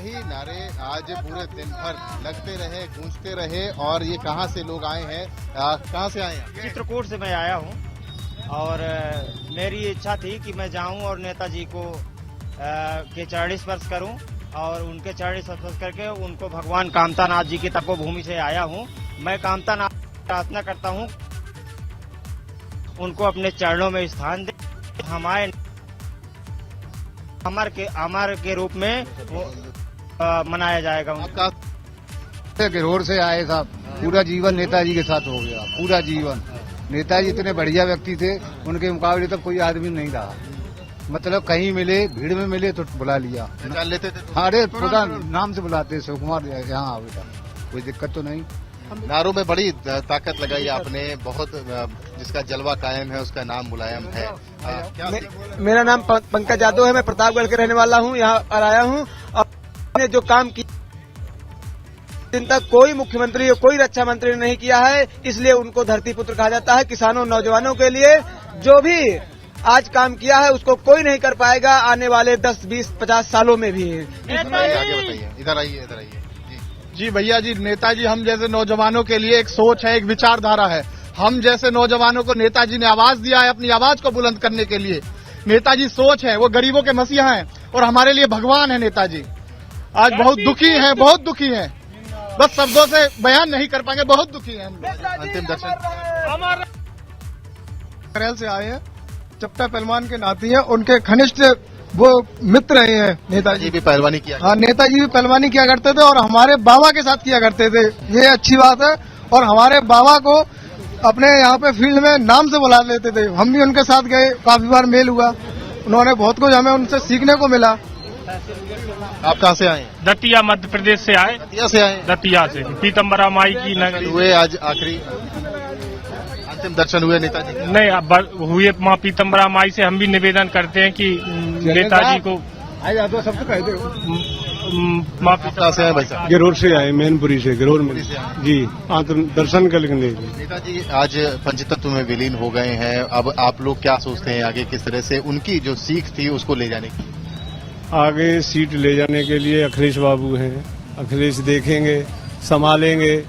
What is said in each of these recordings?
यही नारे आज पूरे दिन भर लगते रहे, गूंजते रहे। और ये कहाँ से लोग आए हैं, कहाँ से आए हैं? चित्रकूट से मैं आया हूँ और मेरी इच्छा थी कि मैं जाऊं और नेताजी को के चरण स्पर्श करूं और उनके चरण स्पर्श करके उनको भगवान कामतानाथ जी की तपोभूमि से आया हूं। मैं कामतानाथ प्रार्थना करता हूं उनको अपने चरणों में स्थान दे, हमारे अमर के रूप में मनाया जाएगा। आपका गिरोर से आए साहब, पूरा जीवन नेताजी के साथ हो गया, पूरा जीवन। नेताजी इतने बढ़िया व्यक्ति थे, उनके मुकाबले तक कोई आदमी नहीं रहा। मतलब कहीं मिले, भीड़ में मिले तो बुला लिया, पहचान लेते थे तो? अरे खुदा नाम से बुलाते, शिव कुमार यहाँ आओ बेटा, कोई दिक्कत तो नहीं। नारों में बड़ी ताकत लगाई आपने, बहुत जिसका जलवा कायम है उसका नाम मुलायम है। मेरा नाम पंकज यादव है, मैं प्रतापगढ़ के रहने वाला हूँ, यहाँ पर आया हूँ। और जो काम किया दिन तक कोई मुख्यमंत्री या कोई रक्षा मंत्री ने नहीं किया है, इसलिए उनको धरती पुत्र कहा जाता है। किसानों, नौजवानों के लिए जो भी आज काम किया है उसको कोई नहीं कर पाएगा आने वाले 10, 20, 50 सालों में भी। आगे बताइए, इधर आइए, इधर आइए। जी भैया जी, नेताजी हम जैसे नौजवानों के लिए एक सोच है, एक विचारधारा है। हम जैसे नौजवानों को नेताजी ने आवाज दिया है अपनी आवाज को बुलंद करने के लिए। नेताजी सोच है, वो गरीबों के मसीहा हैं और हमारे लिए भगवान है नेताजी। आज बहुत दुखी हैं, बहुत दुखी हैं, बस शब्दों से बयान नहीं कर पाएंगे, बहुत दुखी हैं हम लोग। अंतिम दर्शन करेल से आए हैं, चप्टा पहलवान के नाती हैं, उनके घनिष्ठ वो मित्र रहे हैं नेताजी। भी पहलवानी किया। हाँ, नेताजी भी पहलवानी किया करते थे और हमारे बाबा के साथ किया करते थे, ये अच्छी बात है। और हमारे बाबा को अपने यहाँ पे फील्ड में नाम से बुला लेते थे, हम भी उनके साथ गए, काफी बार मेल हुआ, उन्होंने बहुत कुछ हमें उनसे सीखने को मिला। आप कहाँ से आए? दतिया मध्य प्रदेश से आए। दतिया से आए? दतिया से पीतम्बरा माई की नगरी हुए आज आखिरी अंतिम दर्शन हुए नेताजी? नहीं, अब हुए माँ पीतम्बरा माई से हम भी निवेदन करते हैं कि नेताजी को सबसे कहते माँ कहाँ से आए भाई साहब? गिरोर से आए, मैनपुरी से, गिरोर में जी, दर्शन करने। नेताजी आज पंचतत्व में विलीन हो गए हैं, अब आप लोग क्या सोचते हैं आगे किस तरह से उनकी जो सीख थी उसको ले जाने की? आगे सीट ले जाने के लिए अखिलेश बाबू हैं, अखिलेश देखेंगे, संभालेंगे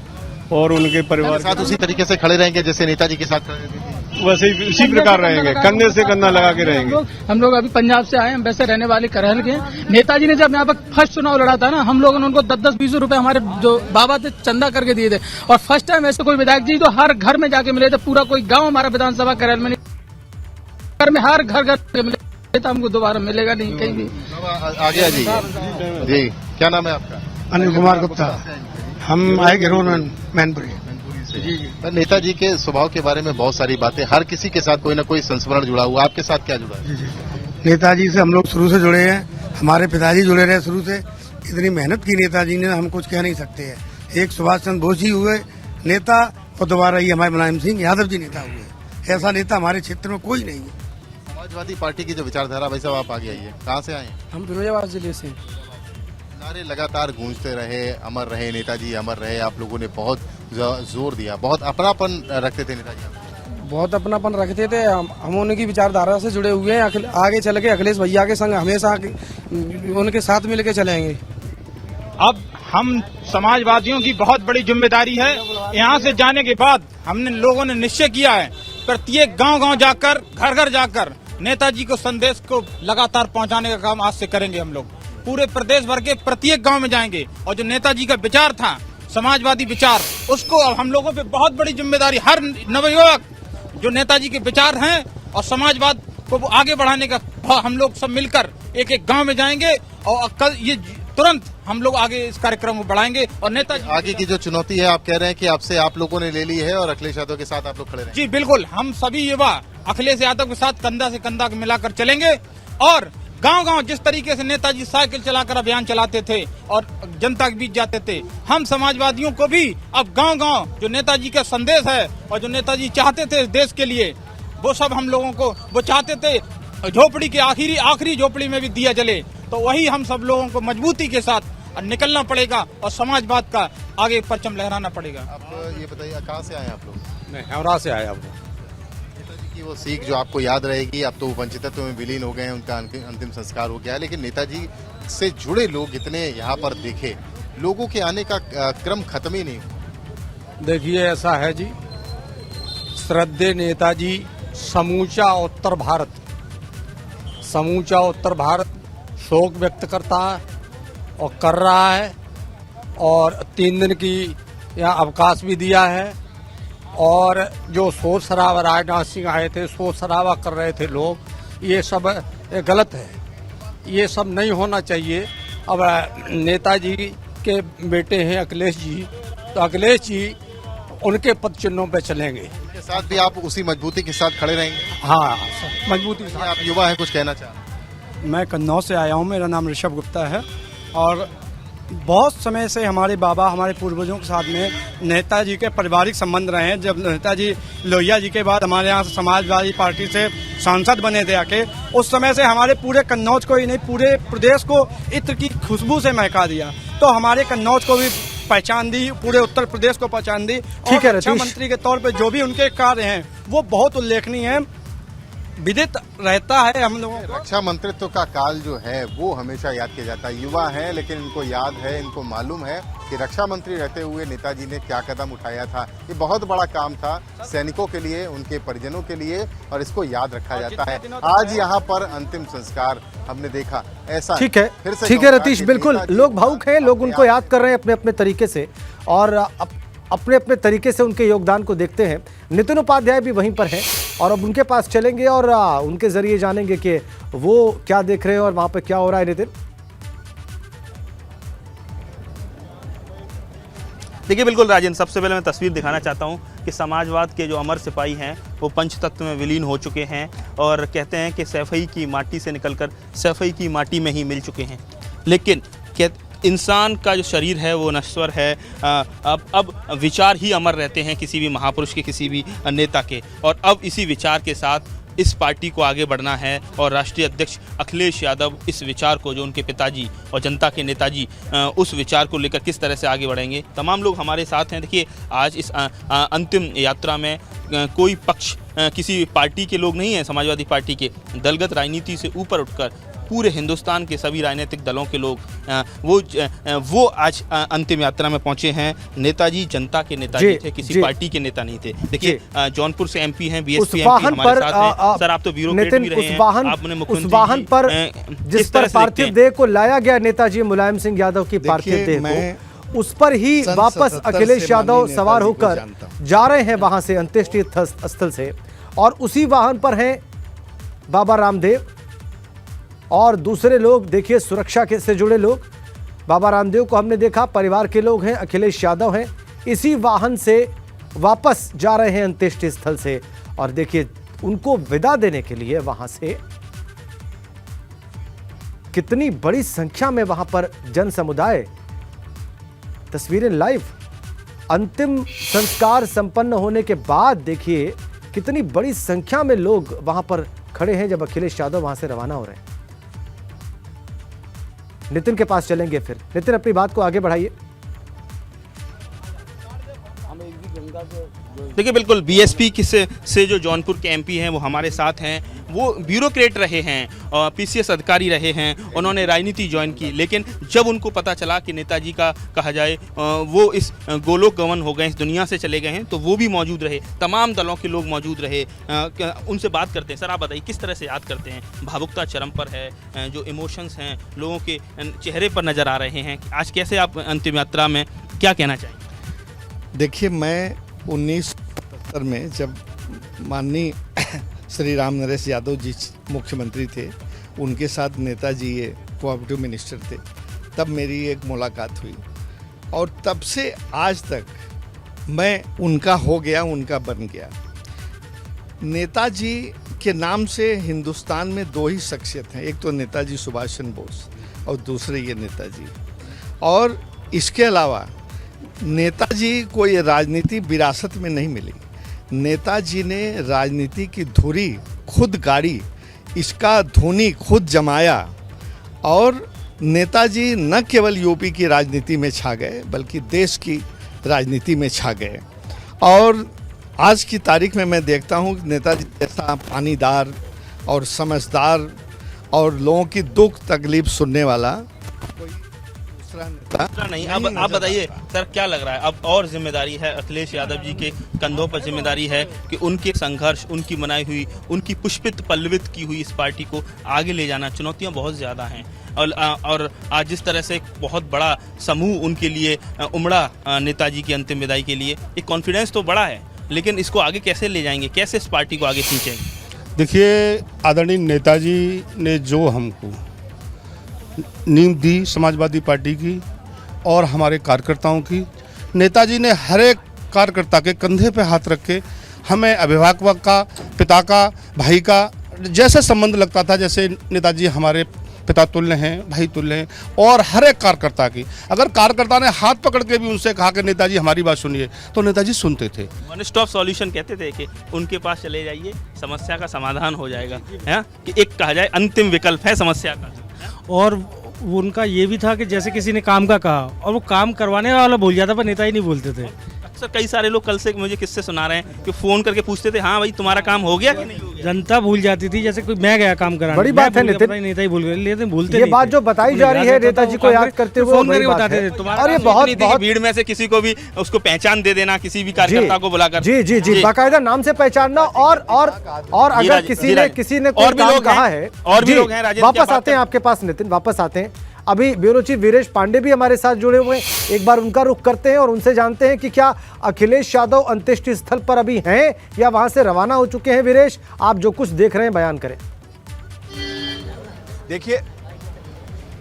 और उनके परिवार के साथ उसी तरीके से खड़े रहेंगे जैसे नेताजी के साथ खड़े रहते थे? वैसे ही उसी प्रकार रहेंगे, कंधे से कंधा लगा के रहेंगे। हम लोग अभी पंजाब से आए, हम वैसे रहने वाले करहल के। नेताजी ने जब यहाँ पर फर्स्ट चुनाव लड़ा था ना, हम लोगों ने उनको 10-10, 20 रुपए हमारे जो बाबा थे चंदा करके दिए थे। और फर्स्ट टाइम ऐसे कोई विधायक जी तो हर घर में जाके मिले थे, पूरा कोई गाँव हमारा विधानसभा करहल में नहीं, में हर घर मिले तो हमको दोबारा मिलेगा नहीं कहीं भी। आगे जी, जी क्या नाम है आपका? अनिल कुमार गुप्ता। हम आए गिरोर मैनपुरी से। नेताजी के स्वभाव के बारे में बहुत सारी बातें, हर किसी के साथ कोई ना कोई संस्मरण जुड़ा हुआ, आपके साथ क्या जुड़ा है? नेताजी से हम लोग शुरू से जुड़े हैं, हमारे पिताजी जुड़े रहे शुरू से। इतनी मेहनत की नेताजी ने, हम कुछ कह नहीं सकते हैं। एक सुभाष चंद्र बोस जी हुए नेता और दोबारा ये हमारे मुलायम सिंह यादव जी नेता हुए। ऐसा नेता हमारे क्षेत्र में कोई नहीं है। समाजवादी पार्टी की जो विचारधारा, भाई साहब आप आगे आइए, कहाँ से आए? हम फिरोजाबाद जिले से। नारे लगातार गूंजते रहे, अमर रहे नेताजी, अमर रहे। आप लोगों ने बहुत जोर दिया, बहुत अपनापन रखते थे नेताजी, बहुत अपनापन रखते थे। हम उनकी विचारधारा से जुड़े हुए हैं। आगे चल के अखिलेश भैया के संग हमेशा उनके साथ मिलकर चलेंगे। अब हम समाजवादियों की बहुत बड़ी जिम्मेदारी है। यहाँ से जाने के बाद हमने लोगों ने निश्चय किया है, प्रत्येक गांव-गांव जाकर, घर घर जाकर नेताजी को संदेश को लगातार पहुंचाने का काम आज से करेंगे। हम लोग पूरे प्रदेश भर के प्रत्येक गांव में जाएंगे और जो नेताजी का विचार था, समाजवादी विचार, उसको अब हम लोगों पे बहुत बड़ी जिम्मेदारी, हर नवयुवक जो नेताजी के विचार हैं और समाजवाद को आगे बढ़ाने का, हम लोग सब मिलकर एक एक गांव में जाएंगे और कल ये तुरंत हम लोग आगे इस कार्यक्रम को बढ़ाएंगे। और नेताजी आगे की जो चुनौती है, आप कह रहे हैं कि आपसे आप लोगों ने ले ली है और अखिलेश यादव के साथ आप लोग खड़े रहेंगे? जी बिल्कुल, हम सभी युवा अखिलेश यादव के साथ कंधा से कंधा मिलाकर चलेंगे और गांव-गांव जिस तरीके से नेताजी साइकिल चलाकर अभियान चलाते थे और जनता के बीच जाते थे, हम समाजवादियों को भी अब गांव-गांव जो नेताजी का संदेश है और जो नेताजी चाहते थे देश के लिए, वो सब हम लोगों को, वो चाहते थे झोपड़ी के आखिरी झोपड़ी में भी दिया जले, तो वही हम सब लोगों को मजबूती के साथ निकलना पड़ेगा और समाजवाद का आगे परचम लहराना पड़ेगा। आप ये बताइए, कहाँ से आए आप लोग? मैं हेमरा से आया हूँ। नेताजी कि वो सीख जो आपको याद रहेगी, अब तो वो पंचतत्व में विलीन हो गए हैं, उनका अंतिम संस्कार हो गया है, लेकिन नेताजी से जुड़े लोग इतने यहाँ पर देखे, लोगों के आने का क्रम खत्म ही नहीं हुआ। देखिए ऐसा है जी, श्रद्धेय नेताजी समूचा उत्तर भारत शोक व्यक्त करता है और कर रहा है, और 3 दिन की यहाँ अवकाश भी दिया है। और जो शोर शराबा राजनाथ सिंह आए थे, शोर शराबा कर रहे थे लोग, ये सब गलत है, ये सब नहीं होना चाहिए। अब नेताजी के बेटे हैं अखिलेश जी, तो अखिलेश जी उनके पद चिन्हों पे चलेंगे। उनके साथ भी आप उसी मजबूती के साथ खड़े रहेंगे? हाँ, मजबूती से। आप युवा हैं, कुछ कहना चाह रहे हैं? मैं कन्नौज से आया हूँ, मेरा नाम ऋषभ गुप्ता है, और बहुत समय से हमारे बाबा, हमारे पूर्वजों के साथ में नेताजी के पारिवारिक संबंध रहे हैं। जब नेताजी लोहिया जी के बाद हमारे यहाँ समाजवादी पार्टी से सांसद बने थे आके, उस समय से हमारे पूरे कन्नौज को ही नहीं, पूरे प्रदेश को इत्र की खुशबू से महका दिया। तो हमारे कन्नौज को भी पहचान दी, पूरे उत्तर प्रदेश को पहचान दी। और रक्षा मंत्री के तौर पे जो भी उनके कार्य हैं वो बहुत उल्लेखनीय है, विदित रहता है हम लोगों को। रक्षा मंत्रित्व का काल जो है वो हमेशा याद किया जाता है। युवा हैं लेकिन इनको याद है, इनको मालूम है कि रक्षा मंत्री रहते हुए नेताजी ने क्या कदम उठाया था। ये बहुत बड़ा काम था सैनिकों के लिए, उनके परिजनों के लिए, और इसको याद रखा जाता है। आज यहाँ पर अंतिम संस्कार हमने देखा, ऐसा ठीक है, ठीक है रतीश, बिल्कुल लोग भावुक हैं, लोग उनको याद कर रहे हैं अपने अपने तरीके से, और अपने अपने तरीके से उनके योगदान को देखते हैं। नितिन उपाध्याय भी वहीं पर हैं, और अब उनके पास चलेंगे और उनके जरिए जानेंगे कि वो क्या देख रहे हैं और वहां पे क्या हो रहा है। नितिन, देखिए बिल्कुल राजेंद्र, सबसे पहले मैं तस्वीर दिखाना चाहता हूं कि समाजवाद के जो अमर सिपाही हैं वो पंचतत्व में विलीन हो चुके हैं, और कहते हैं कि सैफई की माटी से निकलकर सैफई की माटी में ही मिल चुके हैं। लेकिन इंसान का जो शरीर है वो नश्वर है, अब विचार ही अमर रहते हैं किसी भी महापुरुष के, किसी भी नेता के। और अब इसी विचार के साथ इस पार्टी को आगे बढ़ना है, और राष्ट्रीय अध्यक्ष अखिलेश यादव इस विचार को, जो उनके पिताजी और जनता के नेताजी उस विचार को लेकर किस तरह से आगे बढ़ेंगे, तमाम लोग हमारे साथ हैं। देखिए आज इस अंतिम यात्रा में कोई पक्ष, किसी पार्टी के लोग नहीं हैं, समाजवादी पार्टी के, दलगत राजनीति से ऊपर उठकर पूरे हिंदुस्तान के सभी राजनीतिक दलों के लोग वो आज अंतिम यात्रा में पहुंचे हैं। नेताजी जनता के नेताजी थे, किसी पार्टी के नेता नहीं थे। देखिए जौनपुर से एमपी हैं, बीएसपी एमपी हमारे साथ हैं। सर आप तो ब्यूरोक्रेट भी रहे हैं, आपने मुख्यमंत्री उस वाहन पर जिस पर पार्थिव देह को लाया गया नेताजी मुलायम सिंह यादव की पार्थिव देह को, उस पर ही वापस अखिलेश यादव सवार होकर जा रहे हैं वहां से, अंत्येष्टि स्थल से, और उसी वाहन पर हैं बाबा रामदेव और दूसरे लोग। देखिए सुरक्षा से जुड़े लोग, बाबा रामदेव को हमने देखा, परिवार के लोग हैं, अखिलेश यादव हैं, इसी वाहन से वापस जा रहे हैं अंत्येष्टि स्थल से। और देखिए उनको विदा देने के लिए वहां से कितनी बड़ी संख्या में वहां पर जन समुदाय, तस्वीरें लाइव। अंतिम संस्कार संपन्न होने के बाद देखिए कितनी बड़ी संख्या में लोग वहां पर खड़े हैं जब अखिलेश यादव वहां से रवाना हो रहे हैं। नितिन के पास चलेंगे फिर। नितिन अपनी बात को आगे बढ़ाइए। देखिए बिल्कुल बीएसपी से जो जौनपुर के एमपी हैं वो हमारे साथ हैं, वो ब्यूरोक्रेट रहे हैं और पीसीएस अधिकारी रहे हैं, उन्होंने राजनीति ज्वाइन की, लेकिन जब उनको पता चला कि नेताजी का कहा जाए वो इस गोलोक गमन हो गए, इस दुनिया से चले गए हैं, तो वो भी मौजूद रहे, तमाम दलों के लोग मौजूद रहे। उनसे बात करते हैं। सर आप बताइए किस तरह से याद करते हैं? भावुकता चरम पर है, जो इमोशंस हैं लोगों के चेहरे पर नज़र आ रहे हैं। आज कैसे आप अंतिम यात्रा में क्या कहना चाहेंगे? देखिए मैं 1977 में जब माननीय श्री राम नरेश यादव जी मुख्यमंत्री थे, उनके साथ नेताजी ये कोऑपरेटिव मिनिस्टर थे, तब मेरी एक मुलाकात हुई, और तब से आज तक मैं उनका हो गया, उनका बन गया। नेताजी के नाम से हिंदुस्तान में 2 ही शख्सियत हैं, एक तो नेताजी सुभाष चंद्र बोस और दूसरे ये नेताजी। और इसके अलावा नेताजी को ये राजनीति विरासत में नहीं मिली, नेताजी ने राजनीति की धुरी खुद गाड़ी, इसका धुनी खुद जमाया, और नेताजी न केवल यूपी की राजनीति में छा गए बल्कि देश की राजनीति में छा गए। और आज की तारीख में मैं देखता हूँ नेताजी जैसा पानीदार और समझदार और लोगों की दुख तकलीफ सुनने वाला कोई दूसरा नेता नहीं। अब आप बताइए सर, क्या लग रहा है अब और जिम्मेदारी है अखिलेश यादव जी के कंधों पर, जिम्मेदारी है कि उनके संघर्ष, उनकी बनाई हुई, उनकी पुष्पित पल्लवित की हुई इस पार्टी को आगे ले जाना, चुनौतियां बहुत ज्यादा हैं और आज जिस तरह से बहुत बड़ा समूह उनके लिए उमड़ा नेताजी की अंतिम विदाई के लिए, एक कॉन्फिडेंस तो बड़ा है, लेकिन इसको आगे कैसे ले जाएंगे, कैसे इस पार्टी को आगे खींचेंगे? देखिए, आदरणीय नेताजी ने जो हमको नींव दी समाजवादी पार्टी की और हमारे कार्यकर्ताओं की, नेताजी ने हर एक कार्यकर्ता के कंधे पे हाथ रख के हमें अभिभावक का, पिता का, भाई का जैसे संबंध लगता था, जैसे नेताजी हमारे पिता तुल्य हैं, भाई तुल्य हैं, और हर एक कार्यकर्ता की, अगर कार्यकर्ता ने हाथ पकड़ के भी उनसे कहा कि नेताजी हमारी बात सुनिए, तो नेताजी सुनते थे। वन स्टॉप सॉल्यूशन कहते थे कि उनके पास चले जाइए, समस्या का समाधान हो जाएगा, है कि एक कहा जाए अंतिम विकल्प है समस्या का। और उनका ये भी था कि जैसे किसी ने काम का कहा और वो काम करवाने वाला भूल जाता, पर नेताजी नहीं बोलते थे। अक्सर कई सारे लोग कल से मुझे किससे सुना रहे हैं कि फोन करके पूछते थे, हाँ भाई तुम्हारा काम हो गया कि नहीं हो गया? जनता भूल जाती थी, जैसे कोई मैं गया काम कराने, बड़ी बात है नितिन, नेताजी भूल गए, लेकिन भूलते ये बात जो बताई जा रही है नेताजी को याद करते हुए, फोन करके बताते थे। और ये बहुत भीड़ में से किसी को भी उसको पहचान दे देना, किसी भी कार्यकर्ता को बुलाकर, जी जी जी, बाकायदा नाम से पहचानना, और अगर किसी ने कोई काम कहा है, और भी लोग हैं राजेंद्र, वापस आते हैं आपके पास नितिन, वापस आते हैं। अभी ब्यूरो चीफ वीरेश पांडे भी हमारे साथ जुड़े हुए हैं, एक बार उनका रुख करते हैं और उनसे जानते हैं कि क्या अखिलेश यादव अंत्येष्टि स्थल पर अभी हैं या वहां से रवाना हो चुके हैं। वीरेश, आप जो कुछ देख रहे हैं बयान करें।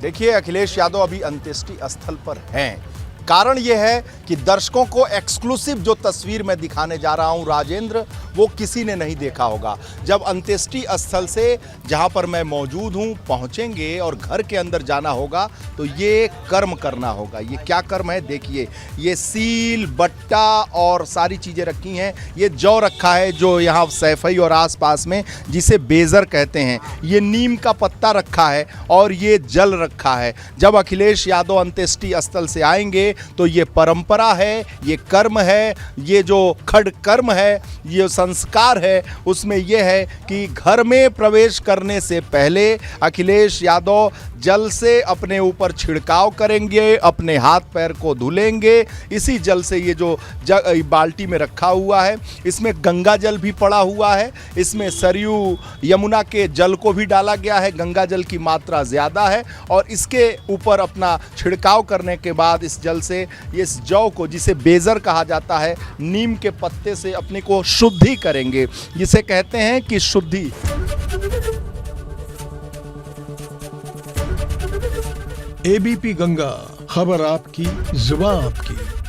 देखिए अखिलेश यादव अभी अंत्येष्टि स्थल पर हैं। कारण यह है कि दर्शकों को एक्सक्लूसिव जो तस्वीर मैं दिखाने जा रहा हूं राजेंद्र, वो किसी ने नहीं देखा होगा। जब अंत्येष्टि स्थल से जहां पर मैं मौजूद हूं पहुंचेंगे और घर के अंदर जाना होगा तो ये कर्म करना होगा। ये क्या कर्म है देखिए, ये सील, बट्टा और सारी चीज़ें रखी हैं। ये जौ रखा है जो यहाँ सैफई और आसपास में, जिसे बेज़र कहते हैं। ये नीम का पत्ता रखा है और ये जल रखा है। जब अखिलेश यादव अंत्येष्टि स्थल से आएंगे तो ये परंपरा है, ये कर्म है, ये जो खड़ कर्म है, ये संस्कार है, उसमें यह है कि घर में प्रवेश करने से पहले अखिलेश यादव जल से अपने ऊपर छिड़काव करेंगे, अपने हाथ पैर को धुलेंगे। इसी जल से ये जो बाल्टी में रखा हुआ है, इसमें गंगा जल भी पड़ा हुआ है, इसमें सरयू यमुना के जल को भी डाला गया है, गंगा जल की मात्रा ज़्यादा है। और इसके ऊपर अपना छिड़काव करने के बाद इस जल से इस जौ को, जिसे बेज़र कहा जाता है, नीम के पत्ते से अपने को शुद्धि करेंगे। जिसे कहते हैं कि शुद्धि। एबीपी गंगा, खबर आपकी, जुबान आपकी।